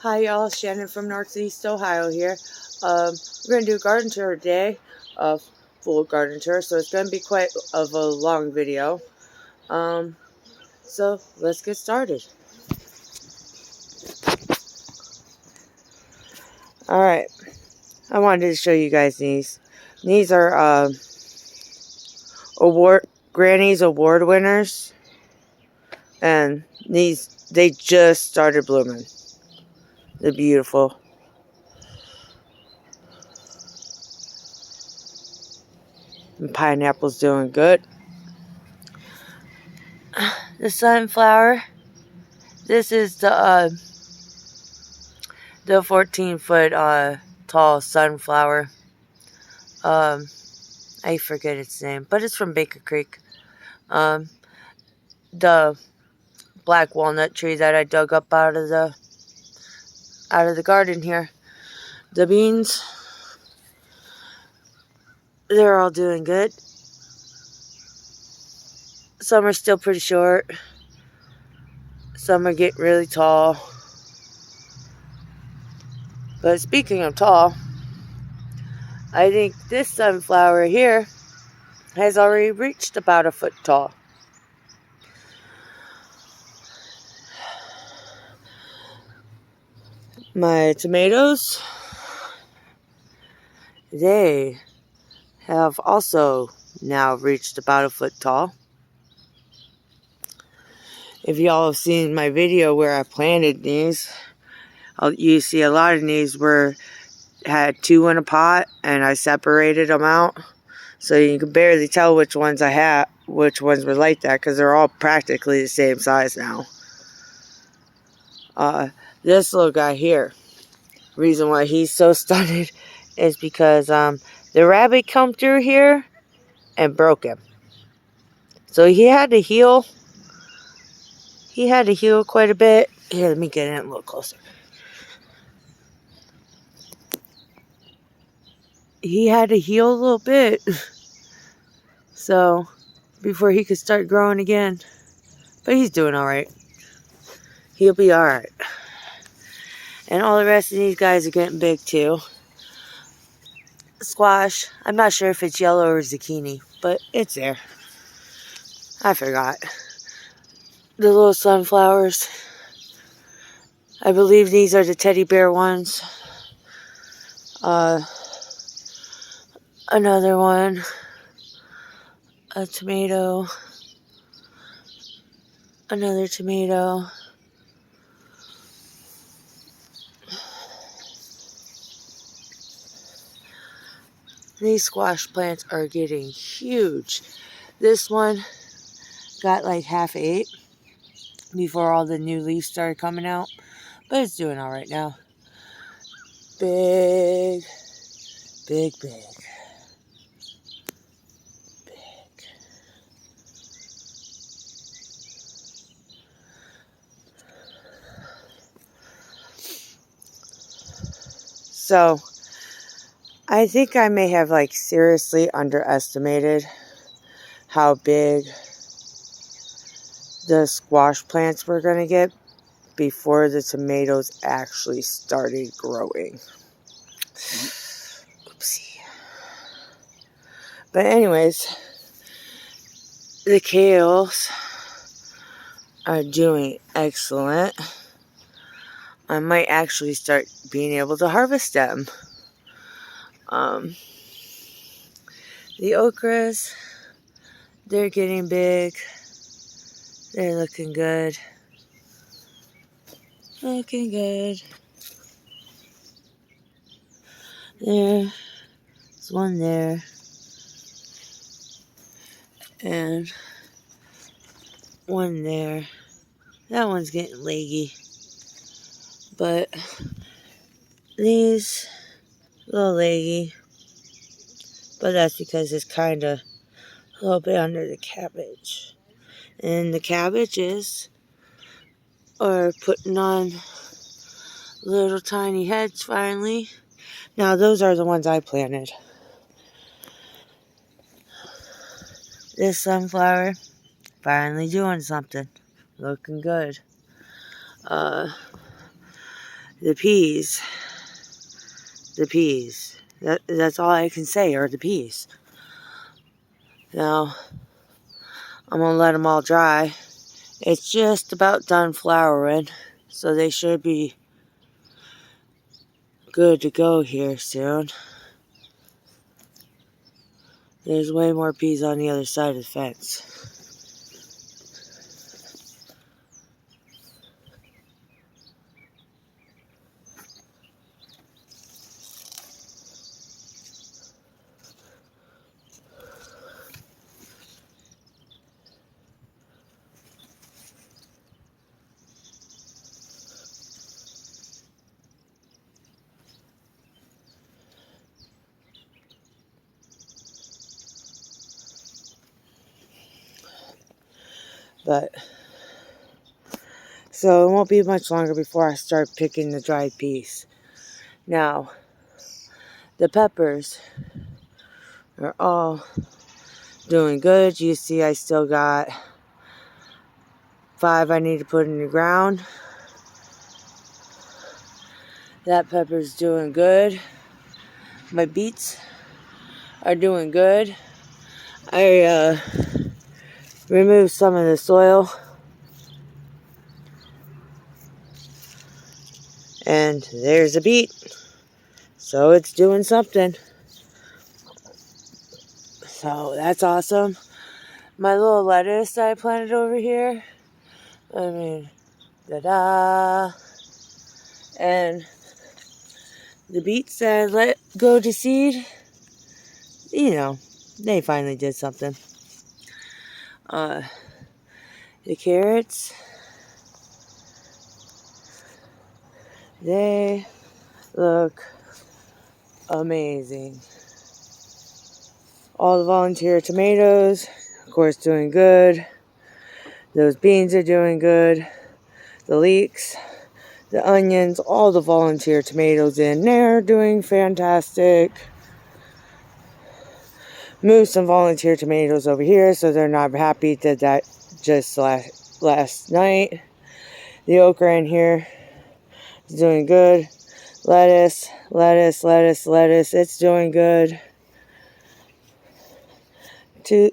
Hi y'all, Shannon from Northeast Ohio here. We're going to do a garden tour today, a full garden tour, so it's going to be quite of a long video. So let's get started. Alright, I wanted to show you guys these. These are Granny's Award winners, and they just started blooming. They're beautiful. And pineapple's doing good. The sunflower. This is the 14-foot tall sunflower. I forget its name, but it's from Baker Creek. The black walnut tree that I dug up out of the garden here. The beans, they're all doing good. Some are still pretty short. Some are getting really tall. But speaking of tall, I think this sunflower here has already reached about a foot tall. My tomatoes, they have also now reached about a foot tall. If y'all have seen my video where I planted these, you see a lot of these had two in a pot, and I separated them out, so you can barely tell which ones were like that, because they're all practically the same size now. This little guy here, reason why he's so stunted is because the rabbit come through here and broke him, so he had to heal. He had to heal quite a bit. Here, let me get in a little closer. He had to heal a little bit, so before he could start growing again. But he's doing all right. He'll be all right. And all the rest of these guys are getting big too. Squash, I'm not sure if it's yellow or zucchini, but it's there. I forgot. The little sunflowers, I believe these are the teddy bear ones. Another one, a tomato, another tomato. These squash plants are getting huge. This one got like half ate before all the new leaves started coming out, but it's doing all right now. Big, big, big. So, I think I may have seriously underestimated how big the squash plants were going to get before the tomatoes actually started growing. Oopsie. But anyways, the kales are doing excellent. I might actually start being able to harvest them. The okras, they're getting big. They're looking good. Looking good. There's one there. And one there. That one's getting leggy. But these, a little leggy. But that's because it's kind of a little bit under the cabbage. And the cabbages are putting on little tiny heads finally. Now those are the ones I planted. This sunflower, finally doing something. Looking good. The peas. The peas. That's all I can say are the peas. Now, I'm going to let them all dry. It's just about done flowering, so they should be good to go here soon. There's way more peas on the other side of the fence. But, so it won't be much longer before I start picking the dried peas. Now, the peppers are all doing good. You see I still got 5 I need to put in the ground. That pepper's doing good. My beets are doing good. I removed some of the soil. And there's a beet. So it's doing something. So that's awesome. My little lettuce that I planted over here. I mean, da-da. And the beets that I let go to seed, you know, they finally did something. The carrots, they look amazing. All the volunteer tomatoes, of course, doing good. Those beans are doing good. The leeks, the onions, all the volunteer tomatoes in there doing fantastic. Moved some volunteer tomatoes over here, so they're not happy that just last night. The okra in here is doing good. Lettuce, lettuce, lettuce, lettuce. It's doing good. Two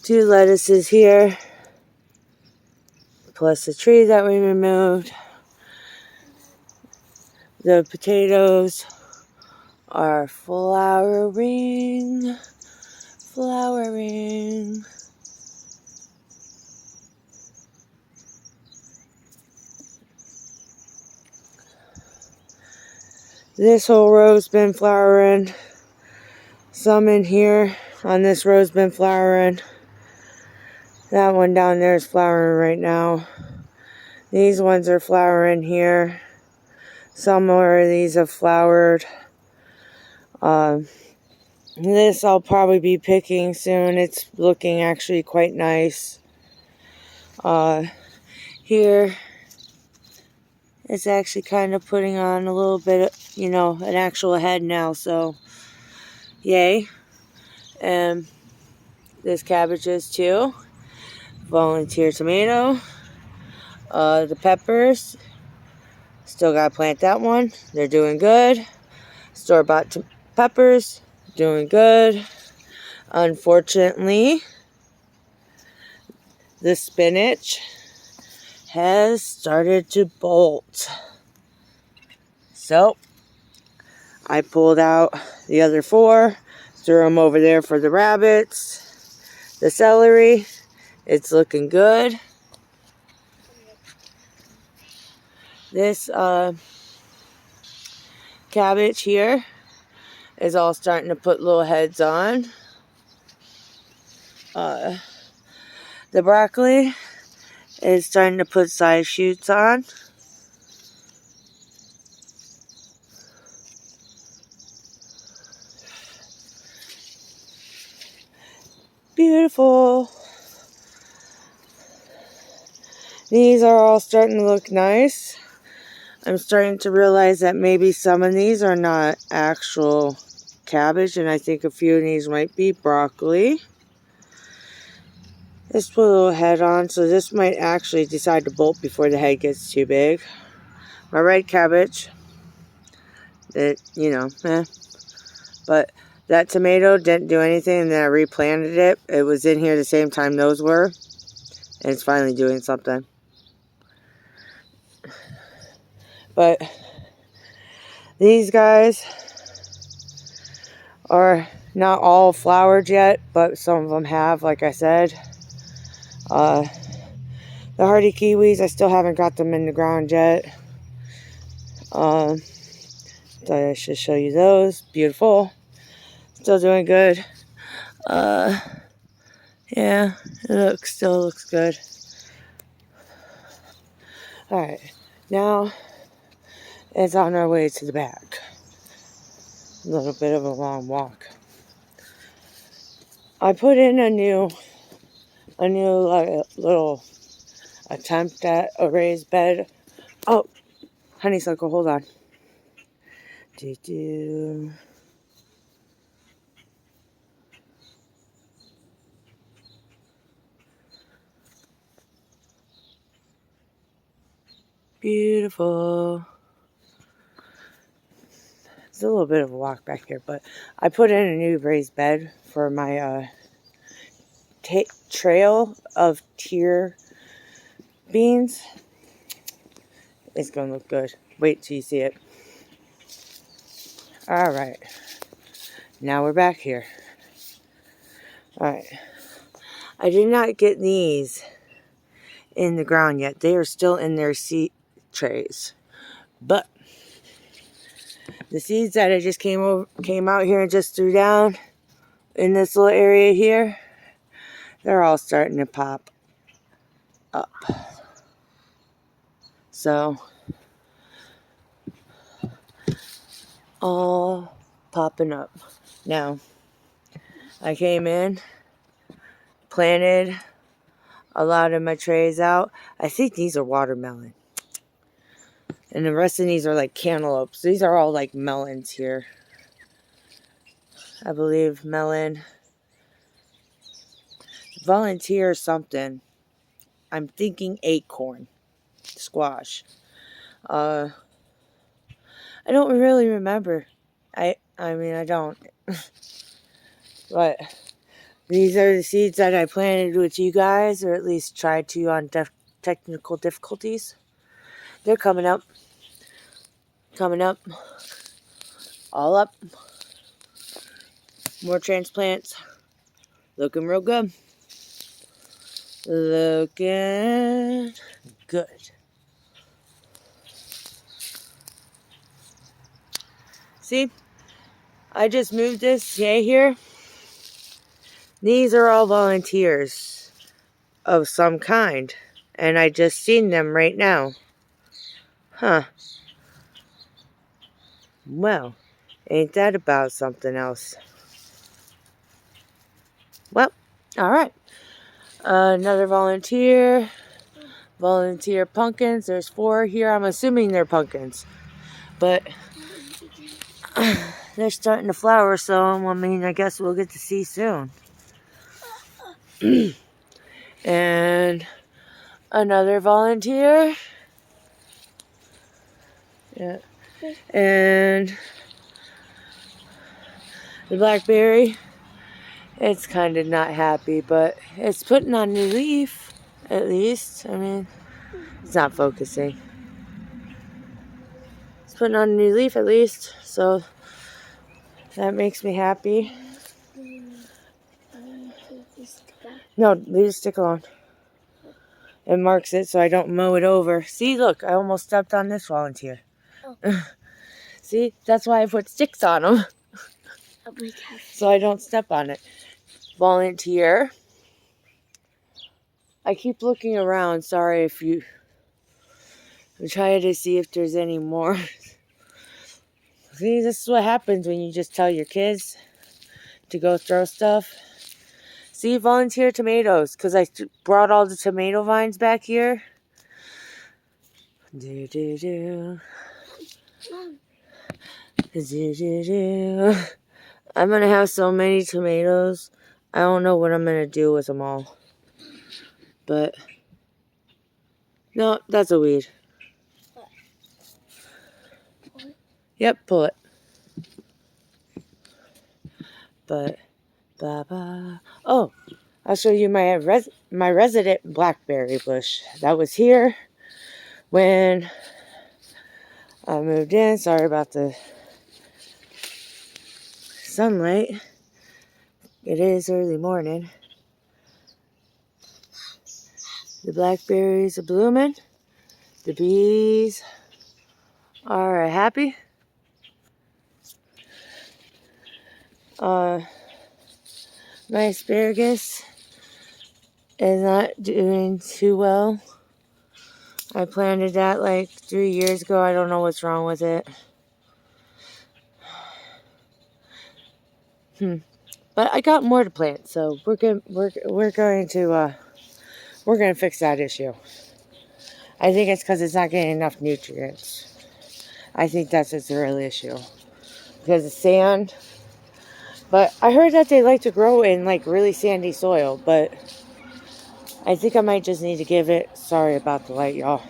lettuces here, plus the tree that we removed. The potatoes are flowering. This whole row's been flowering. Some in here on this row's been flowering. That one down there is flowering right now. These ones are flowering here. Some more of these have flowered. This I'll probably be picking soon. It's looking actually quite nice. Here, it's actually kind of putting on a little bit of, an actual head now, so yay. And this cabbage is too. Volunteer tomato. The peppers, still gotta plant that one. They're doing good. Store-bought peppers, doing good. Unfortunately, the spinach has started to bolt. So, I pulled out the other 4, threw them over there for the rabbits. The celery, it's looking good. This cabbage here is all starting to put little heads on. The broccoli is starting to put side shoots on. Beautiful. These are all starting to look nice. I'm starting to realize that maybe some of these are not actual cabbage, and I think a few of these might be broccoli. Let's put a little head on, so this might actually decide to bolt before the head gets too big. my red cabbage. It, you know, But that tomato didn't do anything, and then I replanted it. It was in here the same time those were, and it's finally doing something. But these guys are not all flowered yet, but some of them have, like I said. The hardy kiwis, I still haven't got them in the ground yet. Thought I should show you those. Beautiful. Still doing good. Yeah, it still looks good. Alright, now it's on our way to the back. A little bit of a long walk. I put in a new little attempt at a raised bed. Oh, honeysuckle, hold on. Beautiful. It's a little bit of a walk back here, but I put in a new raised bed for my trail of tier beans. It's gonna look good. Wait till you see it. Alright. Now we're back here. Alright. I did not get these in the ground yet. They are still in their seed trays. But the seeds that I just came out here and just threw down in this little area here, they're all starting to pop up. So, all popping up. Now, I came in, planted a lot of my trays out. I think these are watermelon. And the rest of these are like cantaloupes. These are all like melons here. I believe melon. Volunteer something. I'm thinking acorn. Squash. I don't really remember. I mean, I don't. But these are the seeds that I planted with you guys, or at least tried to on technical difficulties. They're coming up. Coming up. All up. More transplants. Looking real good. Looking good. See? I just moved this hay here. These are all volunteers of some kind. And I just seen them right now. Huh. Well, ain't that about something else? Well, alright. Another volunteer. Volunteer pumpkins. There's 4 here. I'm assuming they're pumpkins. But they're starting to flower, so I mean, I guess we'll get to see soon. And another volunteer. Yeah. And the blackberry. It's kind of not happy, but it's putting on new leaf, at least. I mean, it's not focusing. It's putting on a new leaf, at least, so that makes me happy. No, leave the stick alone. It marks it so I don't mow it over. See, look, I almost stepped on this volunteer. Oh. See, that's why I put sticks on them. So I don't step on it. Volunteer. I keep looking around. Sorry if you... I'm trying to see if there's any more. See, this is what happens when you just tell your kids to go throw stuff. See, volunteer tomatoes, because I brought all the tomato vines back here. Do do do. Do do do. I'm gonna have so many tomatoes. I don't know what I'm gonna do with them all. But no, that's a weed. Yep, pull it. But, oh, I'll show you my resident blackberry bush. That was here when I moved in. Sorry about the sunlight. It is early morning. The blackberries are blooming. The bees are happy. My asparagus is not doing too well. I planted that like 3 years ago. I don't know what's wrong with it. But I got more to plant, so we're going to fix that issue. I think it's because it's not getting enough nutrients. I think that's just the real issue. Because of sand. But I heard that they like to grow in like really sandy soil, but I think I might just need to give it, sorry about the light, y'all.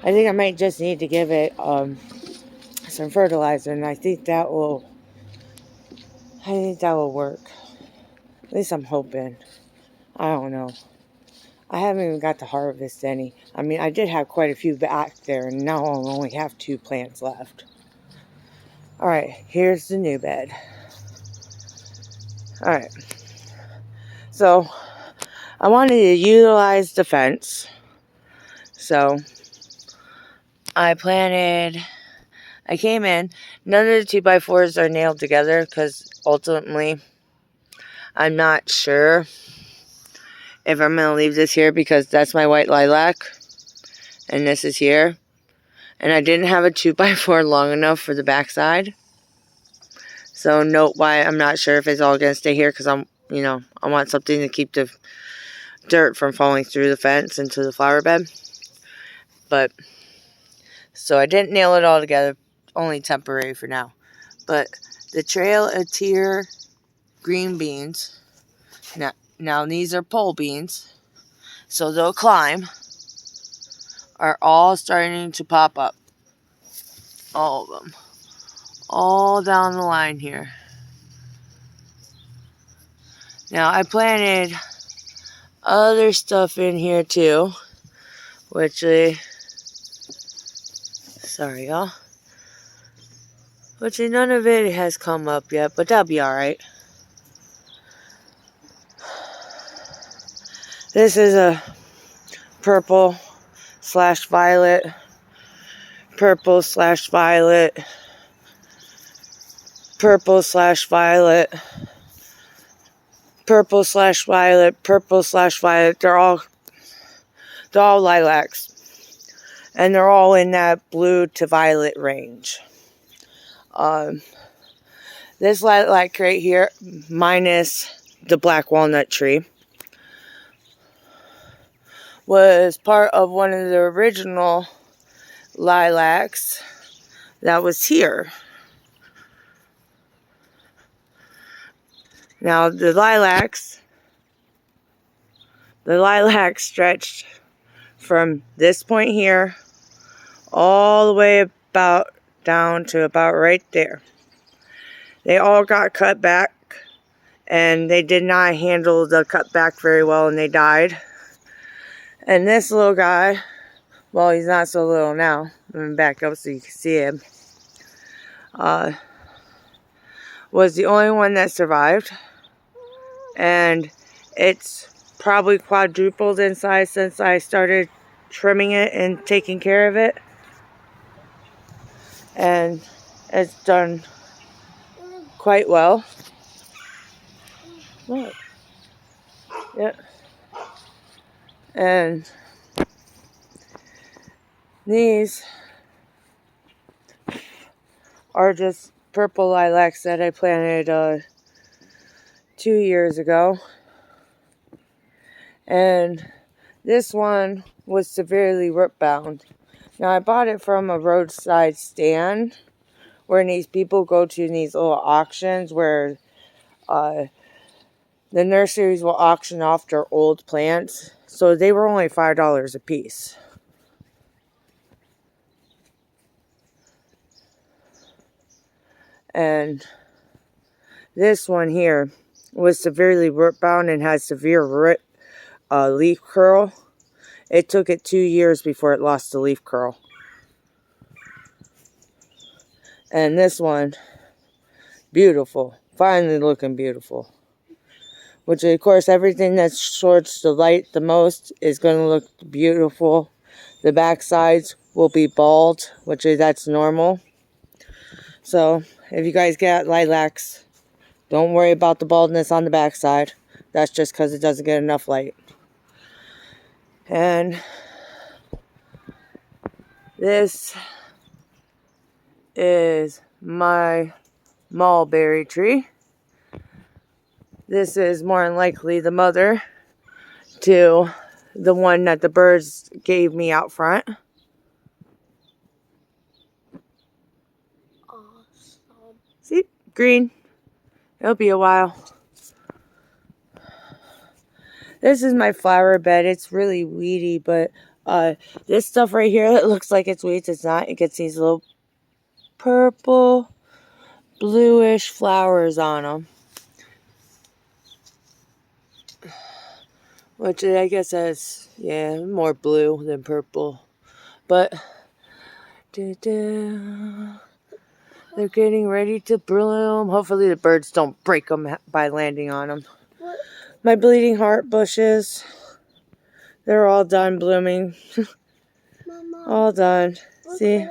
I think I might just need to give it some fertilizer, and I think that will work. At least I'm hoping. I don't know. I haven't even got to harvest any. I mean, I did have quite a few back there, and now I only have 2 plants left. Alright, here's the new bed. Alright. So, I wanted to utilize the fence. So, I came in. None of the 2x4s are nailed together because ultimately, I'm not sure if I'm going to leave this here because that's my white lilac. And this is here. And I didn't have a 2x4 long enough for the backside. So note why I'm not sure if it's all going to stay here because I want something to keep the dirt from falling through the fence into the flower bed. But, so I didn't nail it all together. Only temporary for now. But the Trail of Tear green beans. Now these are pole beans. So they'll climb. Are all starting to pop up. All of them. All down the line here. Now I planted other stuff in here too. Sorry y'all. Which none of it has come up yet, but that'll be alright. This is a purple/violet, purple/violet, purple/violet, purple/violet, purple/violet. They're all lilacs. And they're all in that blue to violet range. This lilac right here, minus the black walnut tree, was part of one of the original lilacs that was here. Now the lilacs stretched from this point here all the way about down to about right there. They all got cut back, and they did not handle the cut back very well, and they died. And this little guy, well, he's not so little now. I'm going to back up so you can see him. Was the only one that survived. And it's probably quadrupled in size since I started trimming it and taking care of it. And it's done quite well. Look. Yep. And these are just purple lilacs that I planted 2 years ago. And this one was severely root bound. Now I bought it from a roadside stand where these people go to these little auctions where the nurseries will auction off their old plants. So they were only $5 a piece. And this one here was severely root bound and has severe leaf curl. It took it 2 years before it lost the leaf curl. And this one, beautiful. Finally looking beautiful. Which, of course, everything that shorts the light the most is going to look beautiful. The back sides will be bald, that's normal. So, if you guys get lilacs, don't worry about the baldness on the back side. That's just because it doesn't get enough light. And this is my mulberry tree. This is more than likely the mother to the one that the birds gave me out front. Awesome. See? Green. It'll be a while. This is my flower bed. It's really weedy, but this stuff right here that looks like it's weeds, it's not. It gets these little purple, bluish flowers on them. Which I guess is, yeah, more blue than purple. But they're getting ready to bloom. Hopefully the birds don't break them by landing on them. What? My bleeding heart bushes, they're all done blooming. Mama, all done. See?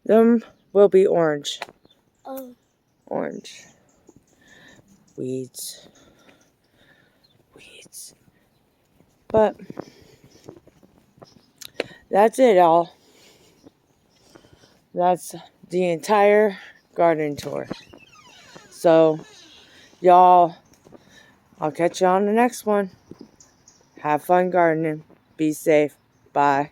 Them will be orange. Oh. Orange. Weeds. But that's it, all. That's the entire garden tour. So, y'all, I'll catch you on the next one. Have fun gardening. Be safe. Bye.